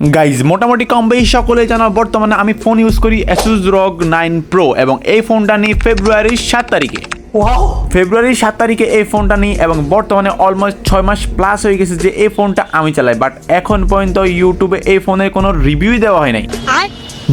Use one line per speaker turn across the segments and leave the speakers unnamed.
Guys মোটামুটি কম বেশি সকলে জানো বর্তমানে আমি ফোন ইউজ করি Asus ROG 9 Pro এবং এই ফোনটা নিই ফেব্রুয়ারির 7 তারিখে। ফেব্রুয়ারির 7 তারিখে এই ফোনটা নিই এবং বর্তমানে অলমোস্ট 6 মাস প্লাস হয়ে গেছে যে এই ফোনটা আমি চালাই, বাট এখন পর্যন্ত ইউটিউবে এই ফোনের কোনো রিভিউই দেওয়া হয় নাই।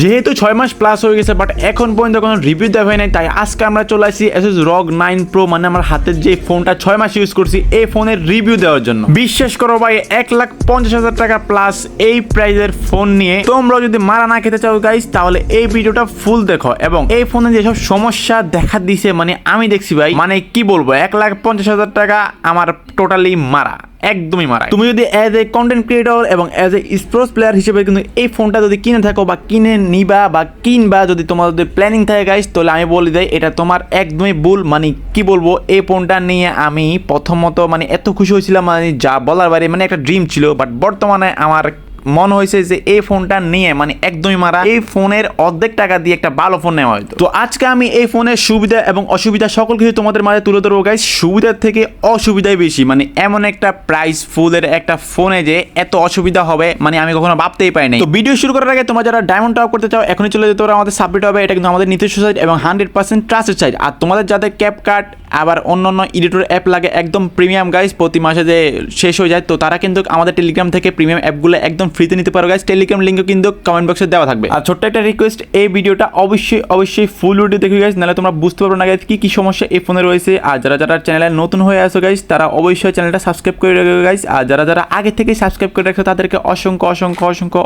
যেহেতু 6 মাস প্লাস হয়ে গেছে বাট এখন পর্যন্ত কোনো রিভিউ দেওয়া হয় নাই, তাই আজকে আমরা চলে আসছি Asus ROG 9 Pro মানে আমার হাতের যে ফোনটা 6 মাস ইউজ করছি এই ফোনের রিভিউ দেওয়ার জন্য। বিশ্বাস করো ভাই 1,50,000 টাকা প্লাস এই প্রাইজের ফোন নিয়ে তোমরা যদি মারা না খেতে চাও গাইস তাহলে এই ভিডিওটা ফুল দেখো এবং এই ফোনে যেসব সমস্যা দেখা দিছে মানে আমি দেখছি ভাই, মানে কি বলবো 1,50,000 টাকা আমার টোটালি মারা, একদমই মারা। তুমি যদি অ্যাজ এ কন্টেন্ট ক্রিয়েটর এবং অ্যাজ এ স্পোর্টস প্লেয়ার হিসেবে কিন্তু এই ফোনটা যদি কিনে থাকো বা কিনে নিবা বা কিনবা যদি তোমার যদি প্ল্যানিং থাকে গাইস, তাহলে আমি বলে দেই এটা তোমার একদমই ভুল। মানে কি বলবো, এই ফোনটা নিয়ে আমি প্রথমত মানে এত খুশি হয়েছিলাম মানে যা বলার বাইরে, মানে একটা ড্রিম ছিল, বাট বর্তমানে আমার মনে হয়েছে যে এই ফোনটা নিয়ে মানে একদমই মারা। এই ফোনের অর্ধেক টাকা দিয়ে একটা ভালো ফোন নেওয়া হয়তো। তো আজকে আমি এই ফোনের সুবিধা এবং অসুবিধা সকল কিছু তোমাদের মাঝে তুলে ধরবো গাইস। সুবিধার থেকে অসুবিধাই বেশি, মানে এমন একটা প্রাইস ফুলের একটা ফোনে যে এত অসুবিধা হবে মানে আমি কখনো ভাবতেই পারিনি। তো ভিডিও শুরু করার আগে তোমরা যারা ডায়মন্ড টপ করতে চাও এখনই চলে যেতে পারো আমাদের সাবমিট হবে, এটা কিন্তু আমাদের নিজস্ব সাইট এবং 100% ট্রাস্টেড সাইট। আর তোমাদের যাদের ক্যাপকাট আবার অন্যান্য এডিটর অ্যাপ লাগে একদম প্রিমিয়াম গাইস, প্রতি মাসে যে শেষ হয়ে যায়, তো তারা কিন্তু আমাদের টেলিগ্রাম থেকে প্রিমিয়াম অ্যাপগুলো একদম ফ্রিতে নিতে পারো গাইস। টেলিগ্রাম লিঙ্কও কিন্তু কমেন্ট বক্সে দেওয়া থাকবে। আর ছোট্ট একটা রিকোয়েস্ট, এই ভিডিওটা অবশ্যই ফুল ভিডিও দেখো গাইস, নাহলে তোমরা বুঝতে পারবে না গাইস কি সমস্যা এই ফোনে রয়েছে। আর যারা চ্যানেলে নতুন হয়ে আসো গাইস তারা অবশ্যই চ্যানেলটা সাবস্ক্রাইব করে রাখো গাইস। আর যারা আগে থেকে সাবস্ক্রাইব করে রাখছো তাদেরকে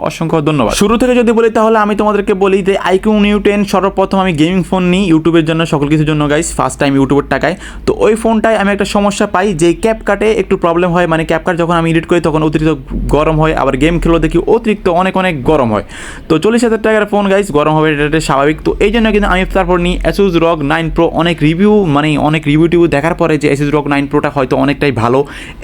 অসংখ্য ধন্যবাদ। শুরু থেকে যদি বলি তাহলে আমি তোমাদেরকে বলি যে iQOO Neo 10 সর্বপ্রথম আমি গেমিং ফোন নিই ইউটিউবের জন্য, সকল কিছুর জন্য গাইস, ফার্স্ট টাইম ইউটিউবের টাকায়। তো ওই ফোনটায় আমি একটা সমস্যা পাই যে ক্যাপকাটে একটু প্রবলেম হয়, মানে ক্যাপকাট যখন আমি এডিট করি তখন অতিরিক্ত গরম হয়, আবার গেম খেলো দেখি অতিরিক্ত অনেক গরম হয়। তো 40,000 টাকার ফোন গাইস, গরম হবে এটা স্বাভাবিক। তো এই জন্য কিন্তু আমি তারপর নিই Asus ROG 9 Pro। অনেক রিভিউ টিভিউ দেখার পরে যে Asus ROG 9 Proটা হয়তো অনেকটাই ভালো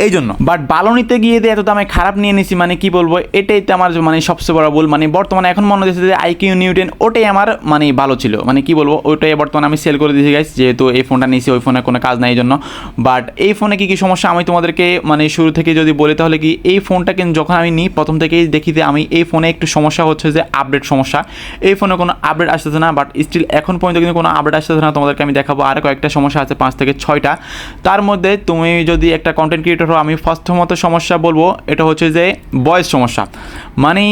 এই জন্য, বাট ভালো নিতে গিয়ে এত দামে খারাপ নিয়ে নিছি, মানে কি বলবো এটাই তো আমার মানে সবচেয়ে বড় ভুল। মানে বর্তমানে এখন মনে হচ্ছে যে iQOO Neo 10 ওটাই আমার মানে ভালো ছিল, মানে কি বলবো ওইটাই বর্তমানে আমি সেল করে দিয়েছি গাইস, যেহেতু এই ফোনটা নিয়েছি ওই ফোনে কোনো কাজ নাই এই জন্য। বাট এই ফোনে কি সমস্যা আমি তোমাদেরকে মানে শুরু থেকে যদি বলি তাহলে কি, এই ফোনটা কিন্তু যখন আমি নিই প্রথম থেকেই দেখি যে আমি এই ফোনে একটু সমস্যা হচ্ছে যে আপডেট সমস্যা, এই ফোনে কোনো আপডেট আসতেছে না, বাট স্টিল এখন পর্যন্ত কিন্তু কোনো আপডেট আসতেছে না। তোমাদেরকে আমি দেখাবো আর কয়েকটা সমস্যা আছে, 5 থেকে 6টা। তার মধ্যে তুমি যদি একটা কন্টেন্ট ক্রিয়েটর হো, আমি প্রথমত সমস্যা বলবো এটা হচ্ছে যে ভয়েস সমস্যা। মানে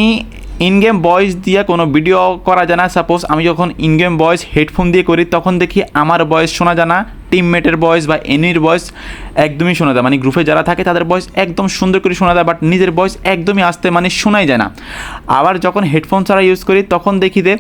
ইন গেম ভয়েস দিয়ে কোনো ভিডিও করা যায় না। সাপোজ আমি যখন ইন গেম ভয়েস হেডফোন দিয়ে করি তখন দেখি আমার ভয়েস শোনা যায় না, টিমমেটের ভয়েস বা এনির ভয়েস একদমই শোনা যায়, মানে গ্রুপে যারা থাকে তাদের ভয়েস একদম সুন্দর করে শোনা যায়, বাট নিজের ভয়েস একদমই আসতে মানে শোনাই যায় না। আবার যখন হেডফোন ছাড়া ইউজ করি তখন দেখি যে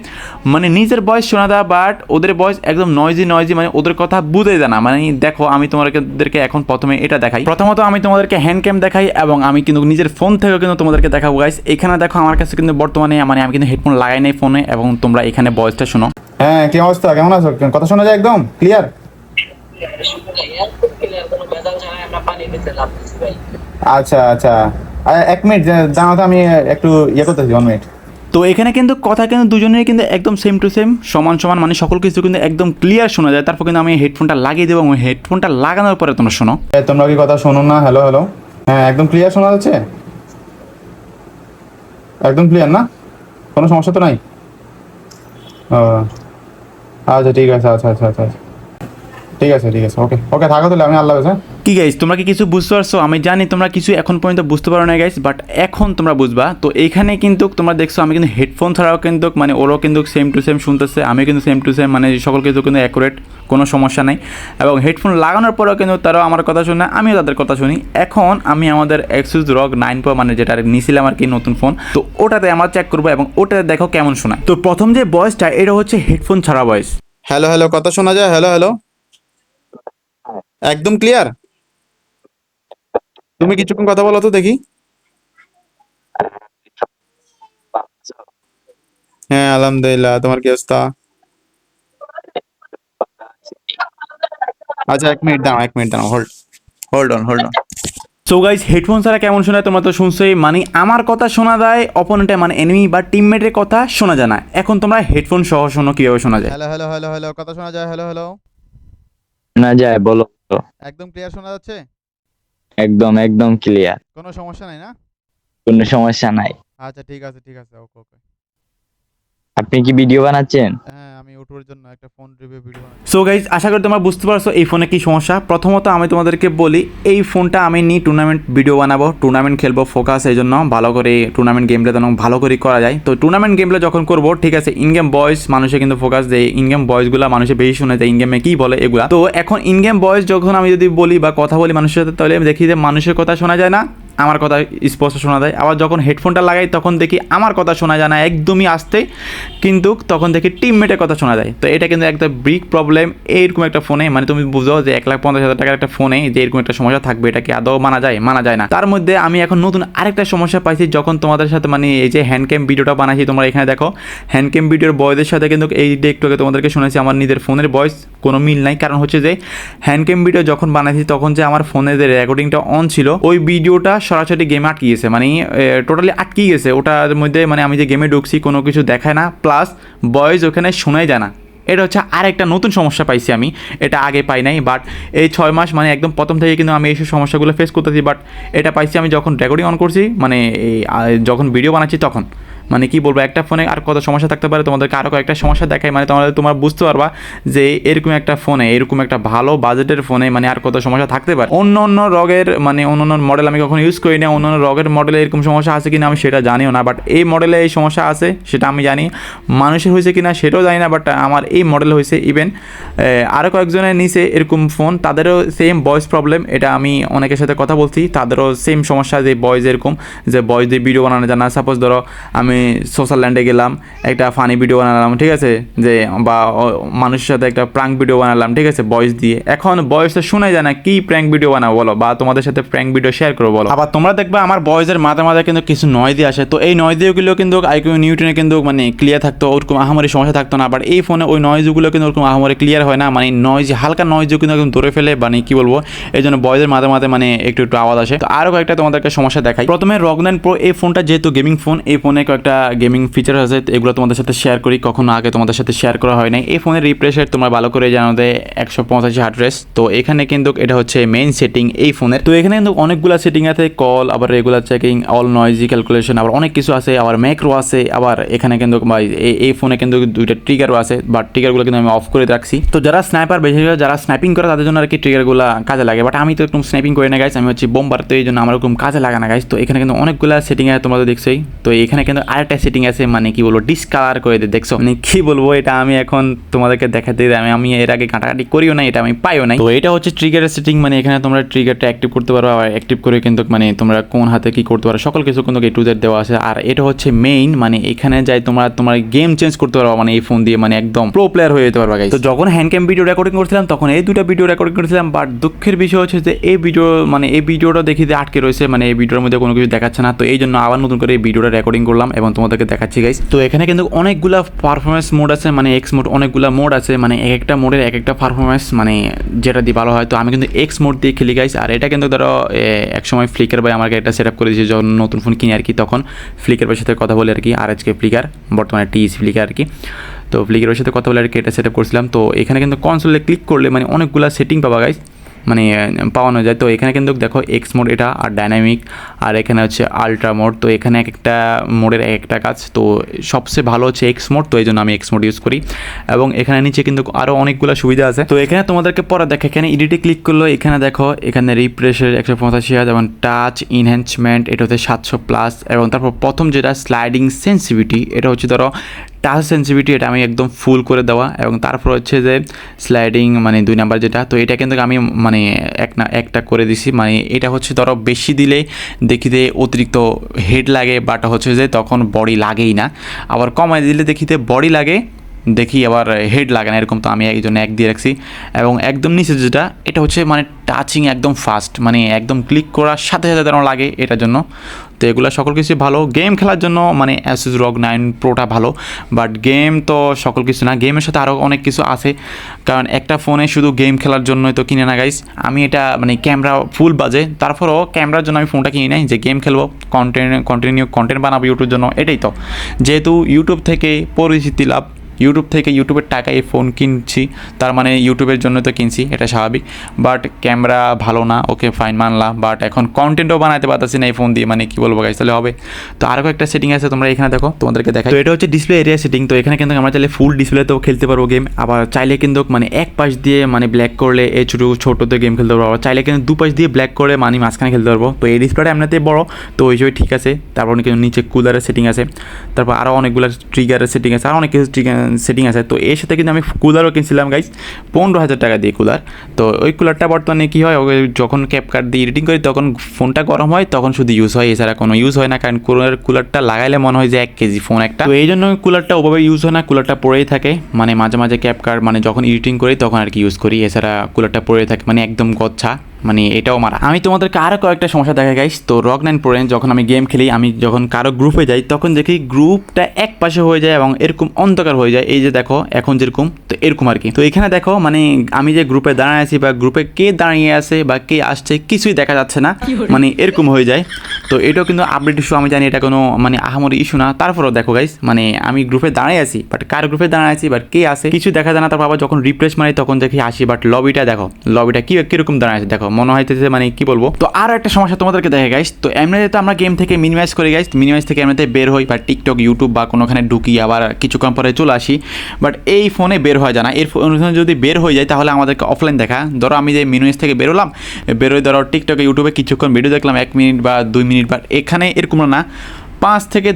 মানে নিজের ভয়েস শোনা যায়, বাট ওদের ভয়েস একদম নয়েজি মানে ওদের কথা বুঝে যায় না। মানে দেখো আমি তোমাদেরকে এখন প্রথমে এটা দেখাই, প্রথমত আমি তোমাদেরকে হ্যান্ড ক্যাম দেখাই এবং আমি কিন্তু নিজের ফোন থেকেও কিন্তু তোমাদেরকে দেখাবো গাইস। এখানে দেখো আমার কাছে কিন্তু বর্তমানে মানে আমি কিন্তু হেডফোন লাগাই নাই ফোনে এবং তোমরা এখানে ভয়েসটা শোনো।
হ্যাঁ, কি অবস্থা, কেমন আছো? কথা শোনা যায় একদম ক্লিয়ার? আচ্ছা, এক মিনিট জানো তো, আমি একটু করতেছি, 1 মিনিট।
তো এখানে কিন্তু কথা কিন্তু দুজনেরই কিন্তু একদম সেম টু সেম সমান মানে সকল কিছু কিন্তু একদম ক্লিয়ার শোনা যায়। তারপর কিন্তু আমি হেডফোনটা লাগিয়ে দেবো এবং হেডফোনটা লাগানোর পরে তোমরা শোনো।
তোমরা কি কথা শোনো না? হ্যালো, হ্যাঁ একদম ক্লিয়ার শোনা যাচ্ছে, একদম ক্লিয়ার না? কোনো সমস্যা তো নাই? ও আচ্ছা ঠিক আছে, আচ্ছা ঠিক আছে ওকে থাকো তাহলে, আমি আল্লাহ হাফেজ। হ্যাঁ
কি গাইস, তোমরা কি কিছু বুঝতে পারছো? আমি জানি তোমরা কিছু এখন পর্যন্ত বুঝতে পারো না গাইস, বাট এখন তোমরা বুঝবা। তো এইখানে কিন্তু তোমরা দেখছো আমি কিন্তু হেডফোন ছাড়াও কিন্তু মানে ওরাও কিন্তু সেম টু সেম শুনতেছে, আমি কিন্তু সেম টু সেম, মানে সকল কিছু কিন্তু অ্যাকুরেট, কোনো সমস্যা নেই। এবং হেডফোন লাগানোর পরেও কিন্তু তারাও আমার কথা শুনে, আমিও তাদের কথা শুনি। এখন আমি আমাদের Asus ROG 9 Pro মানে যেটা নিয়েছিলাম আর কি নতুন ফোন, তো ওটাতে আমরা চেক করবো এবং ওটাতে দেখো কেমন শোনায়। তো প্রথম যে ভয়েসটা এটা হচ্ছে হেডফোন ছাড়া ভয়েস।
হ্যালো, কথা শোনা যায়? হ্যালো, একদম ক্লিয়ার? তুমি কিছুক্ষণ কথা বলো তো দেখি। হ্যাঁ আলহামদুলিল্লাহ, তোমার কি অবস্থা? আচ্ছা এক মিনিট দাঁড়াও, hold on.
So guys, headphone ছাড়া কেমন শোনায় তোমরা তো শুনছোই, মানে আমার কথা শোনা যায়, অপোনেন্টে মানে এনিমি বা টিমমেটের কথা শোনা যায় না। এখন তোমরা হেডফোন সহ শোনো কিভাবে শোনা যায়।
হ্যালো, কথা শোনা যায়? হ্যালো,
না যায় বলো তো।
একদম ক্লিয়ার শোনা যাচ্ছে?
একদম ক্লিয়ার,
কোনো সমস্যা নাই না?
কোনো সমস্যা নাই।
আচ্ছা ঠিক আছে ওকে ওকে।
আপনি কি ভিডিও বানাচ্ছেন?
হ্যাঁ আমি ইউটিউবের জন্য একটা ফোন রিভিউ ভিডিও বানাচ্ছি।
সো গাইজ, আশা করি তোমরা বুঝতে পারছো এই ফোনে কি সমস্যা। প্রথমত আমি তোমাদেরকে বলি, এই ফোনটা আমি নিয়ে টুর্নামেন্ট ভিডিও বানাবো, টুর্নামেন্ট খেলবো, ফোকাস এই জন্য ভালো করে টুর্নামেন্ট গেমটা যেন ভালো করে করা যায়। তো টুর্নামেন্ট গেমটা যখন করবো, ঠিক আছে, ইন গেম ভয়েস মানুষে কিন্তু ফোকাস দেয়, ইন গেম ভয়েসগুলো মানুষে বেশি শুনে যায়, ইন গেমে কী বলে এগুলা। তো এখন ইন গেম ভয়েস যখন আমি যদি বলি বা কথা বলি মানুষের সাথে, তাহলে আমি দেখি যে মানুষের কথা শোনা যায় না, আমার কথা স্পষ্ট শোনা যায়। আবার যখন হেডফোনটা লাগাই তখন দেখি আমার কথা শোনা যায় না, একদমই আসতে, কিন্তু তখন দেখি টিমমেটের কথা শোনা যায়। তো এটা কিন্তু একটা বিগ প্রবলেম এইরকম একটা ফোনে। মানে তুমি বুঝো যে 1,50,000 টাকার একটা ফোনে যে এরকম একটা সমস্যা থাকবে, এটা কি আদৌ মানা যায়? মানা যায় না। তার মধ্যে আমি এখন নতুন আরেকটা সমস্যা পাইছি, যখন তোমাদের সাথে মানে এই যে হ্যান্ড ক্যাম ভিডিওটা বানাইছি, তোমরা এখানে দেখো হ্যান্ড ক্যাম ভিডিওর বয়েসের সাথে কিন্তু এই যে একটু আগে তোমাদেরকে শুনেছি আমার নিজের ফোনের বয়েস কোনো মিল নাই। কারণ হচ্ছে যে হ্যান্ড ক্যাম ভিডিও যখন বানাইছি তখন যে আমার ফোনে যে রেকর্ডিংটা অন ছিল, ওই ভিডিওটা সরাসরি গেমে আটকে গেছে, মানে টোটালি আটকে গেছে। ওটার মধ্যে মানে আমি যে গেমে ঢুকছি কোনো কিছু দেখায় না, প্লাস ভয়েস ওখানে শোনাই যায় না। এটা হচ্ছে আরেকটা নতুন সমস্যা পাইছি আমি, এটা আগে পাই নাই। বাট এই 6 মাস মানে একদম প্রথম থেকে কিন্তু আমি এইসব সমস্যাগুলো ফেস করতেছি। বাট এটা পাইছি আমি যখন রেকর্ডিং অন করছি, মানে এই যখন ভিডিও বানাচ্ছি তখন। মানে কি বলবো, একটা ফোনে আর কত সমস্যা থাকতে পারে, তোমাদেরকে আরও কয়েকটা সমস্যা দেখাই, মানে তোমরা বুঝতে পারবা যে এরকম একটা ফোনে, এরকম একটা ভালো বাজেটের ফোনে মানে আর কত সমস্যা থাকতে পারে। অন্য অন্য রগের মানে অন্য অন্য মডেল আমি কখনো ইউজ করি না, অন্য অন্য রগের মডেলে এরকম সমস্যা আছে কিনা আমি সেটা জানিও না। বাট এই মডেলে এই সমস্যা আছে সেটা আমি জানি, মানুষের হয়েছে কিনা সেটাও জানি না। বাট আমার এই মডেল হয়েছে। ইভেন আরও কয়েকজনের নিচে এরকম ফোন, তাদেরও সেম ভয়েস প্রবলেম। এটা আমি অনেকের সাথে কথা বলছি, তাদেরও সেম সমস্যা, যে ভয়েস এরকম, যে ভয়েস দিয়ে ভিডিও বানানো যায় না। সাপোজ ধরো আমি সোশ্যাল ল্যান্ডে গেলাম, একটা ফানি ভিডিও বানালাম, ঠিক আছে, যে বা মানুষের সাথে একটা প্র্যাঙ্ক ভিডিও বানালাম, ঠিক আছে, ভয়েস দিয়ে। এখন ভয়েসটা শোনা যায় না, কি প্র্যাঙ্ক ভিডিও বানাবো বলো, বা তোমাদের সাথে প্র্যাঙ্ক ভিডিও শেয়ার করবো বলো। আবার তোমরা দেখবে আমার ভয়েসের মাঝে মাঝে কিন্তু কিছু নয়েজ আসে, তো এই নয়েজগুলো কিন্তু আইকিউ নিউটনে কিন্তু মানে ক্লিয়ার থাকতো, ওরকম আহামরি সমস্যা থাকতো না। বাট এই ফোনে ওই নয়েজগুলো কিন্তু ওরকম আহামরি ক্লিয়ার হয় না, মানে নয়েজ, হালকা নয়েজও কিন্তু একদম ধরে ফেলে, মানে কি বলবো, এই জন্য ভয়েসের মাঝে মাঝে মানে একটু একটু আওয়াজ আসে। তো আরও কয়েকটা তোমাদেরকে সমস্যা দেখাই। প্রথমে ROG 9 Pro এই ফোনটা যেহেতু গেমিং ফোন, এই ফোনে কয়েকটা গেমিং ফিচার আছে, এগুলো তোমাদের সাথে শেয়ার করি, কখনো আগে তোমাদের সাথে শেয়ার করা হয় নাই। এই ফোনের রিফ্রেশ রেট তোমরা ভালো করে জানো যে 185 হার্টজ। তো এখানে কিন্তু এটা হচ্ছে মেইন সেটিং এই ফোনের। তো এখানে কিন্তু অনেকগুলো সেটিং আছে, কল, আবার regular checking, all noisy calculation, আবার অনেক কিছু আছে, আবার ম্যাক্রো আছে। আবার এখানে কিন্তু এই ফোনে কিন্তু দুইটা ট্রিগারও আছে, বাট ট্রিগারগুলো কিন্তু আমি অফ করে রাখছি। তো যারা স্নাইপার, বেশিরভাগ যারা স্নাইপিং করে তাদের জন্য আর কি ট্রিগারগুলো কাজে লাগে। বাট আমি তো একদম স্নাইপিং করি না গাইস, আমি হচ্ছে বোম্বার, তো এই জন্য আমার ওরকম কাজে লাগে না গাইস। তো এখানে কিন্তু অনেকগুলো সেটিং আছে, তোমরা তো দেখছোই। তো এখানে কিন্তু আরেকটা সেটিং আছে, মানে কি বলবো, ডিসকালার করে দিয়ে দেখছো, মানে কি বলবো, এটা আমি এখন তোমাদেরকে দেখাতে, আমি এর আগে ঘাটাঘাটি করিও না, এটা আমি পাইও নাই। তো এটা হচ্ছে ট্রিগারের সেটিং, মানে এখানে তোমরা ট্রিগারটা অ্যাক্টিভ করতে পারো, আর অ্যাক্টিভ করে কিন্তু মানে তোমরা কোন হাতে কি করতে পারো সকল কিছু কিন্তু A to Z দেওয়া আছে। আর এটা হচ্ছে মেইন, মানে এখানে যাই তোমরা তোমার গেম চেঞ্জ করতে পারো, মানে এই ফোন দিয়ে মানে একদম প্রো প্লেয়ার হয়ে যেতে পারবা গাইস। তো যখন হ্যান্ড ক্যাম ভিডিও রেকর্ডিং করছিলাম তখন এই দুটো ভিডিও রেকর্ডিং করেছিলাম। বাট দুঃখের বিষয় হচ্ছে যে এই ভিডিওটা দেখি যে আটকে রয়েছে, মানে এই ভিডিওর মধ্যে কোনো কিছু দেখাচ্ছে না। তো এই জন্য আবার নতুন করে এই ভিডিওটা রেকর্ডিং করলাম এবং তোমাদেরকে দেখাচ্ছি গাইস। তো এখানে কিন্তু অনেকগুলা পারফরমেন্স মোড আছে, মানে এক্স মোড, অনেকগুলা মোড আছে, মানে এক একটা মোডের এক একটা পারফরমেন্স মানে যেটা দিয়ে ভালো হয়। তো আমি কিন্তু এক্স মোড দিয়ে খেলি গাইস। আর এটা কিন্তু ধরো এক সময় ফ্লিকার ভাই আমাকে একটা সেট আপ করে দিয়েছে, যখন নতুন ফোন কিনে আর কি, তখন ফ্লিকার ভাইয়ের সাথে কথা বলে আর কি, RHK ফ্লিকার, বর্তমানে TEC ফ্লিকার আর কি। তো ফ্লিকারের সাথে কথা বলে আর কি এটা সেট আপ করছিলাম। তো এখানে কিন্তু কনসোলে ক্লিক করলে মানে অনেকগুলা সেটিং পাবা গাইস, মানে পাওয়ানো যায়। তো এখানে কিন্তু দেখো এক্স মোড এটা, আর ডাইনামিক, আর এখানে হচ্ছে আলট্রা মোড। তো এখানে এক একটা মোডের এক একটা কাজ। তো সবচেয়ে ভালো হচ্ছে এক্স মোড, তো এই জন্য আমি এক্স মোড ইউজ করি। এবং এখানে নিচে কিন্তু আরও অনেকগুলো সুবিধা আছে। তো এখানে তোমাদেরকে পরে দেখো, এখানে এডিটে ক্লিক করলো, এখানে দেখো এখানে রিফ্রেশের 185 এবং টাচ ইনহ্যান্সমেন্ট এটা হচ্ছে 700+, এবং তারপর প্রথম যেটা স্লাইডিং সেন্সিভিটি, এটা হচ্ছে ধরো টাচ সেন্সিভিটি, এটা আমি একদম ফুল করে দেওয়া। এবং তারপর হচ্ছে যে স্লাইডিং মানে 2 নাম্বার যেটা, তো এটা কিন্তু আমি মানে একটা করে দিছি। মানে এটা হচ্ছে ধরো বেশি দিলে দেখিতে অতিরিক্ত হেড লাগে, বাট হচ্ছে যে তখন বডি লাগেই না। আবার কমাই দিলে দেখিতে বডি লাগে, দেখি আবার হেড লাগে না, এরকম। তো আমি এই জন্য 1 দিয়ে রাখছি। এবং একদম নিচে যেটা, এটা হচ্ছে মানে টাচিং একদম ফাস্ট, মানে একদম ক্লিক করার সাথে সাথে যেন লাগে, এটার জন্য। তো এগুলো সকল কিছু ভালো গেম খেলার জন্য, মানে Asus ROG 9 Proটা ভালো। বাট গেম তো সকল কিছু না, গেমের সাথে আরও অনেক কিছু আছে, কারণ একটা ফোনে শুধু গেম খেলার জন্যই তো কিনে না গাইস। আমি এটা মানে ক্যামেরা ফুল বাজে, তারপরও ক্যামেরার জন্য আমি ফোনটা কিনি নাই, যে গেম খেলবো, কন্টেন্ট বানাবো ইউটিউবের জন্য, এটাই তো। যেহেতু ইউটিউব থেকে পরিচিতি লাভ, ইউটিউব থেকে ইউটিউবের টাকায় এই ফোন কিনছি, তার মানে ইউটিউবের জন্য তো কিনছি, এটা স্বাভাবিক। বাট ক্যামেরা ভালো না, ওকে ফাইন মানলাম, বাট এখন কন্টেন্টও বানাতে পারতেছি না এই ফোন দিয়ে, মানে কি বলবো গাইস, তাহলে হবে। তো আরও একটা সেটিং আছে, তোমরা এখানে দেখো, তোমাদেরকে দেখাই। তো এটা হচ্ছে ডিসপ্লে এরিয়া সেটিং। তো এখানে কিন্তু আমরা চাইলে ফুল ডিসপ্লেতেও খেলতে পারবো গেম, আবার চাইলে কিন্তু মানে এক পাশ দিয়ে মানে ব্ল্যাক করলে এই ছোটোতে গেম খেলতে পারবো, আবার চাইলে কিন্তু দুপাশ দিয়ে ব্ল্যাক করে মানে মাঝখানে খেলতে পারবো। তো এই ডিসপ্লেটা এমনিতে বড়, তো ওই হিসেবে ঠিক আছে। তারপর কিন্তু নিচে কুলারের সেটিং আছে, তারপর আরও অনেকগুলো ট্রিগারের সেটিং আছে, আর অনেক কিছু সেটিং আছে। তো এর সাথে কিন্তু আমি কুলারও কিনছিলাম গাইস 15,000 টাকা দিয়ে কুলার। তো ওই কুলারটা বর্তমানে কী হয়, যখন ক্যাপকাট দিয়ে এডিটিং করি তখন ফোনটা গরম হয়, তখন শুধু ইউজ হয়, এছাড়া কোনো ইউজ হয় না, কারণ কুলারটা লাগাইলে মনে হয় যে 1 কেজি ফোন একটা। তো এই জন্য কুলারটা ওভাবে ইউজ হয় না, কুলারটা পড়েই থাকে, মানে মাঝে মাঝে ক্যাপকাট মানে যখন এডিটিং করি তখন আর কি ইউজ করি, এছাড়া কুলারটা পড়ে থাকে, মানে একদম গচ্ছা, মানে এটাও মারা। আমি তোমাদেরকে আরও কয়েকটা সমস্যা দেখা গাইস। তো ROG 9 Pro যখন আমি গেম খেলি, আমি যখন কারো গ্রুপে যাই তখন দেখি গ্রুপটা এক পাশে হয়ে যায় এবং এরকম অন্ধকার হয়ে যায়, এই যে দেখো এখন যেরকম, তো এরকম আর কি। তো এখানে দেখো মানে আমি যে গ্রুপে দাঁড়িয়ে আছি বা গ্রুপে কে দাঁড়িয়ে আছে বা কে আসছে কিছুই দেখা যাচ্ছে না, মানে এরকম হয়ে যায়। তো এটাও কিন্তু আপডেট ইস্যু, আমি জানি এটা কোনো মানে আহামরি ইস্যু না, তারপরেও দেখো গাইস মানে আমি গ্রুপে দাঁড়িয়ে আছি, বাট কার গ্রুপে দাঁড়িয়ে আছি বাট কে আছে কিছু দেখা যায় না। তারপর আবার যখন রিফ্রেশ মারি তখন দেখি আসি, বাট লবিটা দেখো, লবিটা কিরকম দাঁড়িয়ে আছে দেখো, মনে হইতেছে মানে কি বলবো। তো আর একটা সমস্যা তোমাদেরকে দেখে গাইস, তো এমনিতে তো আমরা গেম থেকে মিনিমাইজ করি গাইস, মিনিমাইজ থেকে এমনিতে বের হই বা টিকটক ইউটিউব বা কোনোখানে ঢুকি, আবার কিছুক্ষণ পরে চলে আসি, বাট এই ফোনে বের হয় যায় না। এর ফোনে যদি বের হয়ে যায় তাহলে আমাদেরকে অফলাইন দেখা, ধরো আমি যে মিনিমাইজ থেকে বেরোলাম, বেরোয় ধরো টিকটকে ইউটিউবে কিছুক্ষণ ভিডিও দেখলাম 1 মিনিট বা 2 মিনিট, বাট এখানে এরকম না, 5 থেকে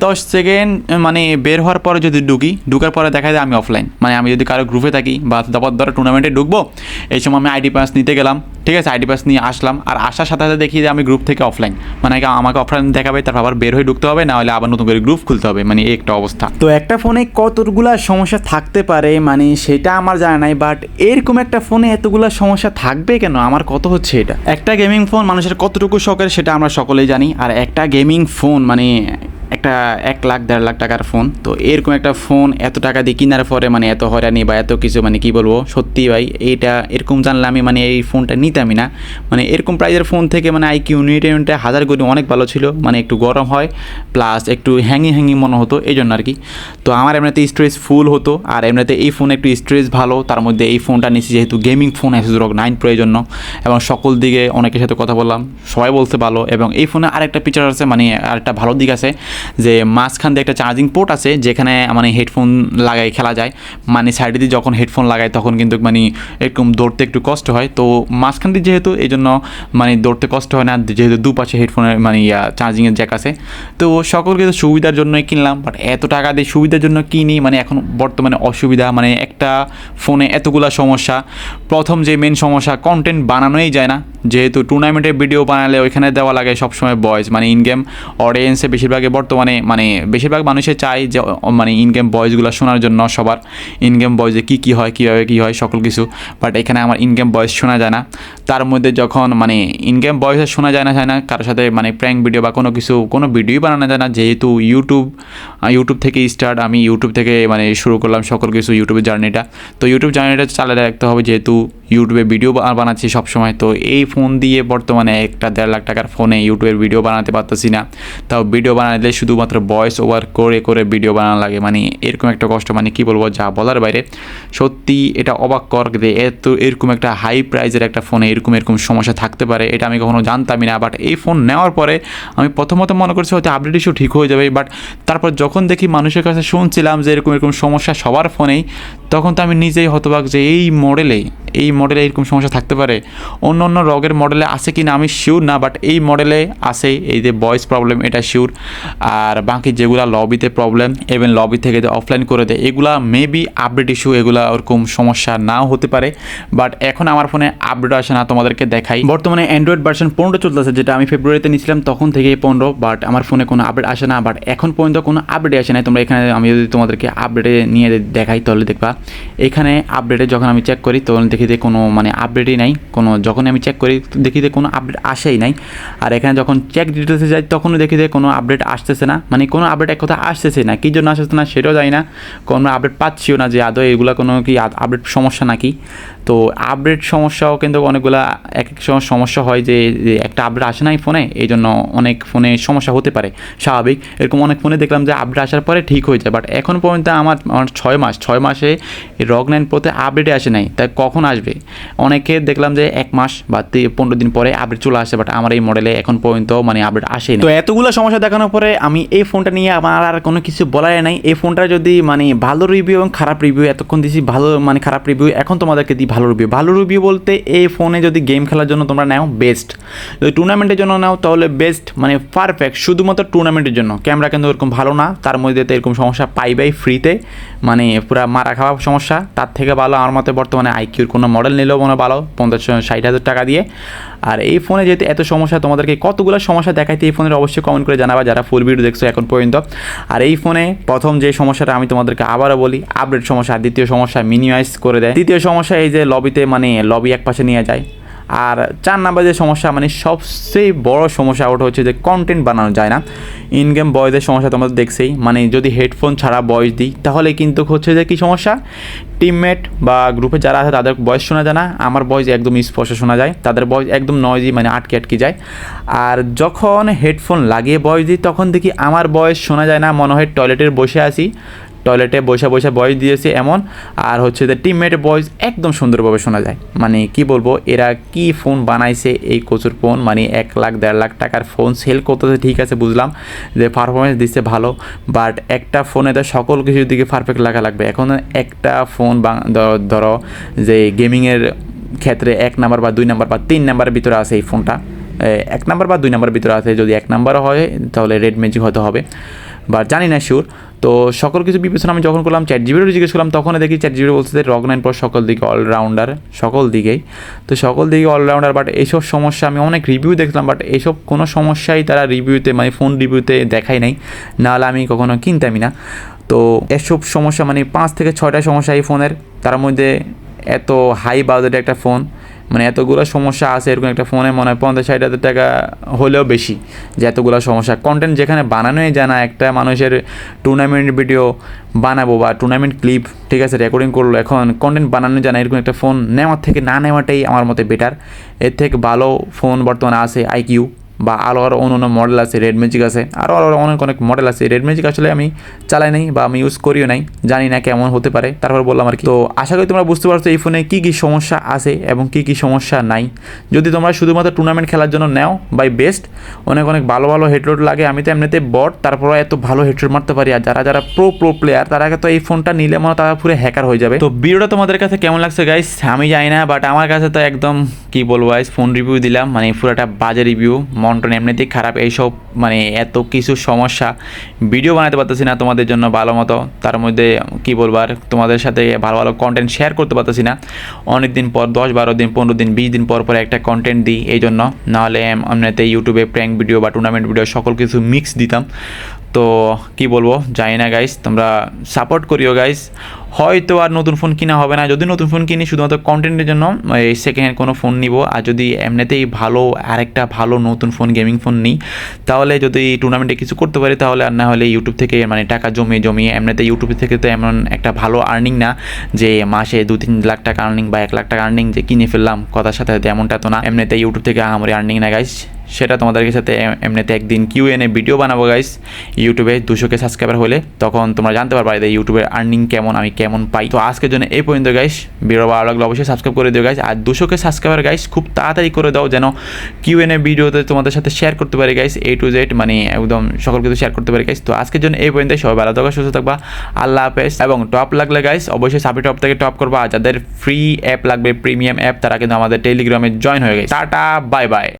10 সেকেন্ড মানে বের হওয়ার পরে যদি ঢুকার পরে দেখা যায় আমি অফলাইন, মানে আমি যদি কারো গ্রুপে থাকি বা তারপর ধরো টুর্নামেন্টে ঢুকবো, এই সময় আমি আইডি পাস নিতে গেলাম, ঠিক আছে, আইডি পাস নিয়ে আসলাম, আর আসার সাথে সাথে দেখি যে আমি গ্রুপ থেকে অফলাইন, মানে আমাকে অফলাইন দেখাবে, তারপর আবার বের হয়ে ঢুকতে হবে, না হলে আবার নতুন করে গ্রুপ খুলতে হবে, মানে একটা অবস্থা। তো একটা ফোনে কতগুলা সমস্যা থাকতে পারে মানে সেটা আমার জানা নাই, বাট এরকম একটা ফোনে এতগুলা সমস্যা থাকবে কেন, আমার কত হচ্ছে এটা। একটা গেমিং ফোন মানুষের কতটুকু শখের সেটা আমরা সকলেই জানি, আর একটা গেমিং ফোন মানে একটা 1 লাখ 1.5 লাখ টাকার ফোন, তো এরকম একটা ফোন এত টাকা দিয়ে কেনার পরে মানে এত হয়রানি বা এত কিছু, মানে কি বলবো, সত্যি ভাই এইটা এরকম জানলে আমি মানে এই ফোনটা নিতামই না। মানে এরকম প্রাইজের ফোন থেকে মানে IQ ইউনিটে 1000 গুণ অনেক ভালো ছিল, মানে একটু গরম হয় প্লাস একটু হ্যাঙ্গি মনে হতো, এই জন্য আর কি। তো আমার এমনিতে স্টোরেজ ফুল হতো, আর এমনিতে এই ফোন একটু স্টোরেজ ভালো, তার মধ্যে এই ফোনটা নিচ্ছি যেহেতু gaming phone ASUS ROG 9 Pro এর জন্য, এবং সকল দিকে অনেকের সাথে কথা বললাম, সবাই বলতে ভালো। এবং এই ফোনে আরেকটা ফিচার আছে, মানে আরেকটা ভালো দিক আছে যে মাঝখান দিয়ে একটা চার্জিং পোর্ট আছে, যেখানে মানে হেডফোন লাগাই খেলা যায়, মানে সাইডে দিয়ে যখন হেডফোন লাগাই তখন কিন্তু মানে এরকম দৌড়তে একটু কষ্ট হয়, তো মাঝখান দিয়ে যেহেতু এই জন্য মানে দৌড়তে কষ্ট হয় না, যেহেতু দুপাশে হেডফোনের মানে চার্জিংয়ের জ্যাক আছে। তো সকল কিছু সুবিধার জন্যই কিনলাম, বাট এত টাকা দিয়ে সুবিধার জন্য কিনি, মানে এখন বর্তমানে অসুবিধা, মানে একটা ফোনে এতগুলা সমস্যা। প্রথম যে মেন সমস্যা, কন্টেন্ট বানানোই যায় না, যেহেতু টুর্নামেন্টের ভিডিও বানালে ওইখানে দেওয়া লাগে সবসময় ভয়েস, মানে ইন গেম অডিয়েন্সে বেশিরভাগে বর্তমানে মানে বেশিরভাগ মানুষে চায় যে মানে ইন গেম ভয়েসগুলো শোনার জন্য, সবার ইন গেম ভয়েসে কী হয় কীভাবে কী হয় সকল কিছু, বাট এখানে আমার ইন গেম ভয়েস শোনা যায় না। তার মধ্যে যখন মানে ইন গেম ভয়েসে শোনা যায় না কারোর সাথে মানে প্র্যাঙ্ক ভিডিও বা কোনো ভিডিওই বানানো যায় না, যেহেতু ইউটিউব থেকে স্টার্ট, আমি ইউটিউব থেকে মানে শুরু করলাম সকল কিছু ইউটিউবের জার্নিটা। তো ইউটিউব জার্নিটা চালিয়ে রাখতে হবে, যেহেতু ইউটিউবে ভিডিও বানাচ্ছি সবসময়। তো এই ফোন দিয়ে বর্তমানে একটা 1.5 লাখ টাকার ফোনে ইউটিউবের ভিডিও বানাতে পারতেছি না, তাও ভিডিও বানালে শুধুমাত্র ভয়েস ওভার করে ভিডিও বানানো লাগে, মানে এরকম একটা কষ্ট, মানে কি বলবো, যা বলার বাইরে। সত্যি এটা অবাক কর যে এরকম একটা হাই প্রাইজের একটা ফোনে এরকম সমস্যা থাকতে পারে, এটা আমি কখনো জানতামই না। বাট এই ফোন নেওয়ার পরে আমি প্রথমত মনে করছি হয়তো আপডেট ইস্যু ঠিক হয়ে যাবে, বাট তারপর যখন দেখি মানুষের কাছে শুনছিলাম যে এরকম সমস্যা সবার ফোনেই, তখন তো আমি নিজেই হতবাক যে এই মডেলে এরকম সমস্যা থাকতে পারে। অন্য রগের মডেলে আছে কি না আমি শিওর না, বাট এই মডেলে আছে, এই যে ভয়েস প্রবলেম এটা শিওর। আর বাকি যেগুলা লবিতে প্রবলেম, ইভেন লবি থেকে যে অফলাইন করে দেয়, এগুলা মেবি আপডেট ইস্যু, এগুলা ওরকম সমস্যা নাও হতে পারে। বাট এখন আমার ফোনে আপডেট আসে না, তোমাদেরকে দেখাই। বর্তমানে অ্যান্ড্রয়েড ভার্সন 15 চলতেছে, যেটা আমি ফেব্রুয়ারিতে নিয়েছিলাম তখন থেকে 15, বাট আমার ফোনে কোনো আপডেট আসে না, বাট এখন পর্যন্ত কোনো আপডেট আসে না। তোমরা এখানে আমি যদি তোমাদেরকে আপডেটে নিয়ে দেখাই তাহলে দেখবা এখানে আপডেটে যখন আমি চেক করি তখন দেখি যে কোনো মানে আপডেটই নাই, কোনো যখন আমি চেক করি দেখি যে কোনো আপডেট আসেই নাই। আর এখানে যখন চেক ডিটেলসে যাই তখনও দেখি যে কোনো আপডেট আসতেছে না, মানে কোনো আপডেট এক কথা আসতেছে না, কী জন্য আসতেছে না সেটাও জানি না, কোনো আপডেট পাচ্ছিও না যে আদৌ এগুলো কোনো কি আপডেট সমস্যা নাকি। তো আপডেট সমস্যাও কিন্তু অনেকগুলা এক এক সময় সমস্যা হয় যে একটা আপডেট আসে নাই ফোনে, এই জন্য অনেক ফোনে সমস্যা হতে পারে, স্বাভাবিক। এরকম অনেক ফোনে দেখলাম যে আপডেট আসার পরে ঠিক হয়ে যায়, বাট এখন পর্যন্ত আমার 6 মাসে ROG 9 Proতে আপডেটে আসে নাই, তাই কখন আসবে? অনেকে দেখলাম যে 1 মাস বা 15 দিন পরে আপডেট চলে আসে, বাট আমার এই মডেলে এখন পর্যন্ত মানে আপডেট আসেনি। তো এতগুলো সমস্যা দেখানোর পরে আমি এই ফোনটা নিয়ে আমার আর কোনো কিছু বলার নাই। এই ফোনটা যদি মানে ভালো রিভিউ এবং খারাপ রিভিউ, এতক্ষণ দিয়েছি ভালো মানে খারাপ রিভিউ, এখন তোমাদেরকে দিই ভালো রিভিউ। ভালো রিভিউ বলতে এই ফোনে যদি গেম খেলার জন্য তোমরা নাও বেস্ট, যদি টুর্নামেন্টের জন্য নাও তাহলে বেস্ট, মানে পারফেক্ট শুধুমাত্র টুর্নামেন্টের জন্য। ক্যামেরা কিন্তু এরকম ভালো না, তার মধ্যে তো এরকম সমস্যা পাইবাই ফ্রিতে, মানে পুরো মারা খাওয়া সমস্যা। তার থেকে ভালো আমার মতে বর্তমানে আইকিউর কোনো মডেল নিলেও মনে ভালো 50-60 হাজার টাকা দিয়ে। আর এই ফোনে যেহেতু এত সমস্যা, তোমাদেরকে কতগুলো সমস্যা দেখাইতে এই ফোনের অবশ্যই কমেন্ট করে জানাবা যারা ফুল ভিডিও দেখছো এখন পর্যন্ত। আর এই ফোনে প্রথম যে সমস্যাটা আমি তোমাদেরকে আবারও বলি, আপডেট সমস্যা। দ্বিতীয় সমস্যা মিনিমাইজ করে দেয়। তৃতীয় সমস্যা এই যে লবিতে মানে লবি এক পাশে নিয়ে যায়। আর 4 নাম্বার যে সমস্যা, মানে সবচেয়ে বড় সমস্যা ওটা হচ্ছে যে কন্টেন্ট বানানো যায় না। ইন গেম ভয়েসের সমস্যা তোমরা দেখছেই, মানে যদি হেডফোন ছাড়া ভয়েস দিই তাহলে কিন্তু হচ্ছে যে কী সমস্যা, টিমমেট বা গ্রুপে যারা আছে তাদের ভয়েস শোনা যায় না, আমার ভয়েস একদম স্পষ্ট শোনা যায়, তাদের ভয়েস একদম নয়েজি, মানে আটকে যায়। আর যখন হেডফোন লাগিয়ে ভয়েস দিই তখন দেখি আমার ভয়েস শোনা যায় না, মনে হয় টয়লেটের বসে আছি, টয়লেটে বসে ভয়েস দিয়েছি এমন। আর হচ্ছে যে টিমমেটের ভয়েস একদম সুন্দরভাবে শোনা যায়। মানে কি বলবো, এরা কি ফোন বানাইছে এই কচুর ফোন, মানে 1 লাখ 1.5 লাখ টাকার ফোন সেল করতেছে, ঠিক আছে বুঝলাম যে পারফরমেন্স দিচ্ছে ভালো, বাট একটা ফোনে তো সকল কিছুর দিকে পারফেক্ট লাগবে। এখন একটা ফোন ধরো যে গেমিংয়ের ক্ষেত্রে 1 নাম্বার বা 2 নাম্বার বা 3 নাম্বারের ভিতরে আছে এই ফোনটা, 1 নাম্বার বা 2 নাম্বারের ভিতরে আছে। যদি 1 নাম্বারও হয় তাহলে রেড ম্যাজিক হতে হবে, বা জানি না শিওর। তো সকল কিছু বিবেচনা আমি যখন করলাম, ChatGPT জিজ্ঞেস করলাম, তখন দেখি ChatGPT বলছে যে ROG 9 Pro সকল দিকে অলরাউন্ডার, সকল দিকেই। তো সকল দিকে অলরাউন্ডার, বাট এইসব সমস্যা আমি অনেক রিভিউ দেখলাম, বাট এইসব কোনো সমস্যাই তারা রিভিউতে মানে ফোন রিভিউতে দেখাই নাই, নাহলে আমি কখনো কিনতামই না। তো এসব সমস্যা মানে 5 থেকে 6টা সমস্যা এই ফোনের, তার মধ্যে এত হাই বাজেটের একটা ফোন, মানে এতগুলো সমস্যা আছে এরকম একটা ফোনে মনে হয় 50-60 হাজার টাকা হলেও বেশি, যে এতগুলো সমস্যা। কন্টেন্ট যেখানে বানানোই যায় না, একটা মানুষের টুর্নামেন্ট ভিডিও বানাবো বা টুর্নামেন্ট ক্লিপ ঠিক আছে রেকর্ডিং করলো, এখন কন্টেন্ট বানানো যায় না, এরকম একটা ফোন নেওয়ার থেকে না নেওয়াটাই আমার মতে বেটার। এর থেকে ভালো ফোন বর্তমানে আছে আইকিউ, বা আরও অন্য মডেল আছে, রেড ম্যাজিক আছে, আরও অনেক মডেল আছে। রেড ম্যাজিক আসলে আমি চালাই নাই বা আমি ইউজ করিও নাই, জানি না কেমন হতে পারে, তারপর বললাম আর কি। তো আশা করি তোমরা বুঝতে পারছো এই ফোনে কী কী সমস্যা আছে এবং কী কী সমস্যা নাই। যদি তোমরা শুধুমাত্র টুর্নামেন্ট খেলার জন্য নাও বাই বেস্ট, অনেক ভালো হেডরোড লাগে। আমি তো এমনিতে বট, তারপরে এত ভালো হেডরোড মারতে পারি। আর যারা প্রো প্লেয়ার তারা তো এই ফোনটা নিলে মনে তারা পুরো হ্যাকার হয়ে যাবে। তো ভিডিওটা তোমাদের কাছে কেমন লাগছে গাইস আমি জানি না, বাট আমার কাছে তো একদম কি বলবো গাইস, ফোন রিভিউ দিলাম, মানে পুরোটা বাজে রিভিউ, মনটন এমনিতেই খারাপ। এইসব মানে এত কিছু সমস্যা, ভিডিও বানাতে পারতেছি না তোমাদের জন্য ভালো মতো, তার মধ্যে কি বলবো আর তোমাদের সাথে ভালো কন্টেন্ট শেয়ার করতে পারতেছি না। অনেক দিন পর 10-12 দিন 15 দিন 20 দিন পর একটা কন্টেন্ট দিই এই জন্য, নাহলে এমনিতে ইউটিউবে প্র্যাঙ্ক ভিডিও বা টুর্নামেন্ট ভিডিও সকল কিছু মিক্স দিতাম। তো কি বলবো জানি না গাইস, তোমরা সাপোর্ট করিও গাইস। হয়তো আর নতুন ফোন কিনা হবে না, যদি নতুন ফোন কিনি শুধুমাত্র কন্টেন্টের জন্য এই সেকেন্ড হ্যান্ড কোনো ফোন নিব। আর যদি এমনিতেই ভালো আরেকটা ভালো নতুন ফোন গেমিং ফোন নিই, তাহলে যদি টুর্নামেন্টে কিছু করতে পারি তাহলে, আর না হলে ইউটিউব থেকে মানে টাকা জমিয়ে এমনিতে ইউটিউব থেকে তো এমন একটা ভালো আর্নিং না যে মাসে 2-3 লাখ টাকা আর্নিং বা 1 লাখ টাকা আর্নিং যে কিনে ফেললাম কথার সাথে, এমনটা তো না। এমনিতে ইউটিউব থেকে আমার আর্নিং না গাইস, সেটা তোমাদের সাথে এমনিতে একদিন Q&A ভিডিও বানাবো গাইস ইউটিউবে 200K সাবস্ক্রাইবার হলে, তখন তোমরা জানতে পারবে যে ইউটিউবের আর্নিং কেমন, আমি কেমন পাই। তো আজকের জন্য এই পর্যন্ত গাইস, ভিডিও ভালো লাগলে অবশ্যই সাবস্ক্রাইব করে দিও গাইস। আর 200K সাবস্ক্রাইবার গাইস খুব তাড়াতাড়ি করে দাও, যেন Q&A ভিডিওতে তোমাদের সাথে শেয়ার করতে পারি গাইস, A to Z মানে একদম সকল কিছু শেয়ার করতে পারি গাইস। তো আজকের জন্য এই পর্যন্ত, সবাই ভালো থাকবা, সুস্থ থাকবা, আল্লাহ হাফেজ। এবং টপ লাগলে গাইস অবশ্যই সাপি টপ থেকে টপ করবা। আর যাদের ফ্রি অ্যাপ লাগবে, প্রিমিয়াম অ্যাপ, তারা কিন্তু আমাদের টেলিগ্রামে জয়েন হয়ে গেছে। Tata bye bye.